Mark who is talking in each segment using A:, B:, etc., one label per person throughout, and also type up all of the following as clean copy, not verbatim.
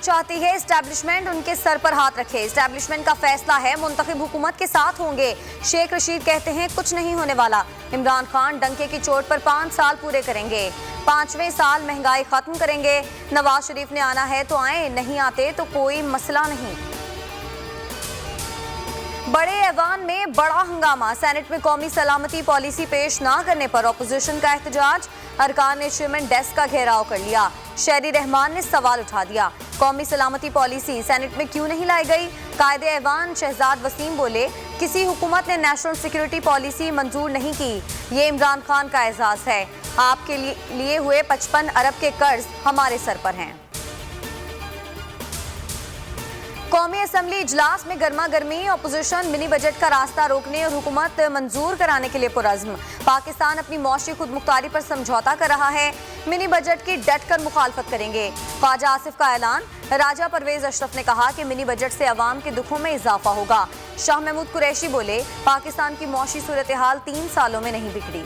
A: चाहती है एस्टैब्लिशमेंट उनके सर पर हाथ रखे। एस्टैब्लिशमेंट का फैसला है, मुंतखब हुकूमत के साथ होंगे। शेख रशीद कहते हैं कुछ नहीं होने वाला। इमरान खान डंके की चोट पर 5 साल पूरे करेंगे। 5वें साल महंगाई खत्म करेंगे। नवाज शरीफ ने आना है तो आए, नहीं आते तो कोई मसला नहीं। बड़े ऐवान में बड़ा हंगामा। सेनेट में कौमी सलामती पॉलिसी पेश ना करने पर अपोजिशन का एहतजाज। अरकान ने चेयरमैन डेस्क का घेराव कर लिया। शहरी रहमान ने सवाल उठा दिया, कौमी सलामती पॉलिसी सेनेट में क्यों नहीं लाई गई। कायदे ऐवान शहजाद वसीम बोले, किसी हुकूमत ने नेशनल सिक्योरिटी पॉलिसी मंजूर नहीं की। ये इमरान खान का एजाज है। आपके लिए हुए 55 अरब के कर्ज हमारे सर पर हैं। कौमी असम्बली इजलास में गर्मा गर्मी। अपोजिशन मिनी बजट का रास्ता रोकने और हुकूमत मंजूर कराने के लिए पुरज़्म। पाकिस्तान अपनी मौशी खुद मुख्तारी पर समझौता कर रहा है। मिनी बजट की डट कर मुखालफत करेंगे। ख्वाजा आसिफ का ऐलान। राजा परवेज अशरफ ने कहा कि मिनी बजट से अवाम के दुखों में इजाफा होगा। शाह महमूद कुरैशी बोले, पाकिस्तान की मौशी सूरत हाल 3 सालों में नहीं बिगड़ी।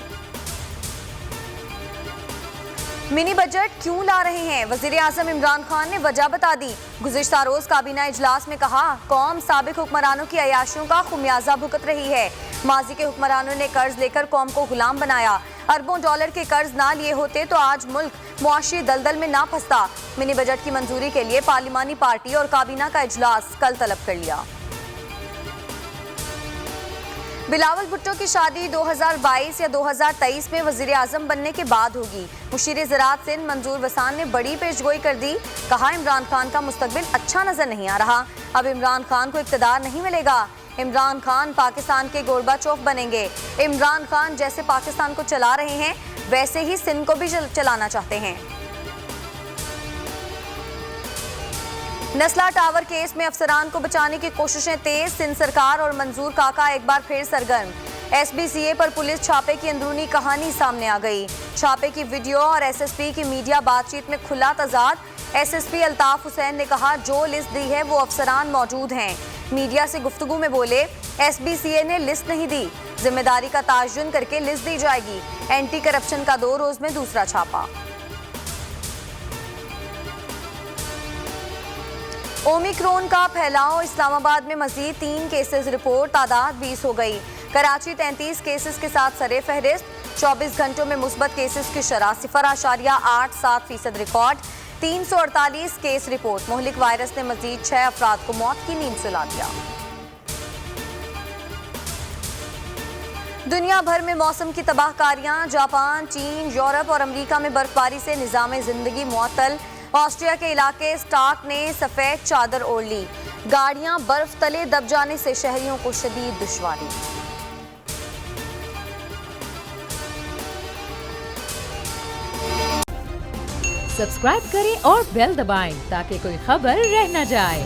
A: मिनी बजट क्यों ला रहे हैं, वजीर आजम इमरान खान ने वजह बता दी। गुज़िश्ता रोज काबीना इजलास में कहा, कौम साबिक हुक्मरानों की अयाशियों का खुमियाजा भुगत रही है। माजी के हुक्मरानों ने कर्ज लेकर कौम को गुलाम बनाया। अरबों डॉलर के कर्ज ना लिए होते तो आज मुल्क मुआशी दलदल में ना फंसता। मिनी बजट की मंजूरी के लिए पार्लिमानी पार्टी और काबीना का इजलास कल तलब कर लिया। बिलावल भुट्टो की शादी 2022 या 2023 में वजीर आजम बनने के बाद होगी। मुशीर ज़राअत सिंध मंजूर वसान ने बड़ी पेशगोई कर दी। कहा, इमरान खान का मुस्तकबिल अच्छा नजर नहीं आ रहा। अब इमरान खान को इक़्तिदार नहीं मिलेगा। इमरान खान पाकिस्तान के गोरबाचोफ बनेंगे। इमरान खान जैसे पाकिस्तान को चला रहे हैं वैसे ही सिंध को भी चलाना चाहते हैं। नस्ला टावर केस में अफसरान को बचाने की कोशिशें तेज। सिंध सरकार और मंजूर काका एक बार फिर सरगर्म। SBCA पर पुलिस छापे की अंदरूनी कहानी सामने आ गई। छापे की वीडियो और SSP की मीडिया बातचीत में खुला तजाद। SSP अल्ताफ हुसैन ने कहा, जो लिस्ट दी है वो अफसरान मौजूद हैं। मीडिया से गुफ्तगू में बोले, SBCA ने लिस्ट नहीं दी, जिम्मेदारी का ताजुन करके लिस्ट दी जाएगी। एंटी करप्शन का 2 रोज में दूसरा छापा। ओमिक्रॉन का फैलाव। इस्लामाबाद में मजीद 3 केसेस रिपोर्ट, तादाद 20 हो गई। कराची 33 केसेस के साथ सरे फहरिस्त। 24 घंटों में मुस्बत केसेस की शरह 0.87% रिकॉर्ड। 348 case report. मोहलिक वायरस ने मजीद 6 अफराद को मौत की नींद सुला दिया। दुनिया भर में मौसम की तबाहकारियां। जापान, चीन, यूरोप और अमेरिका में बर्फबारी से निज़ाम जिंदगी मुअत्तल। ऑस्ट्रिया के इलाके स्टार्क ने सफेद चादर ओढ़ ली। गाड़ियां बर्फ तले दब जाने से शहरियों को शदीद दुश्वारी।
B: सब्सक्राइब करें और बेल दबाएं ताकि कोई खबर रह न जाए।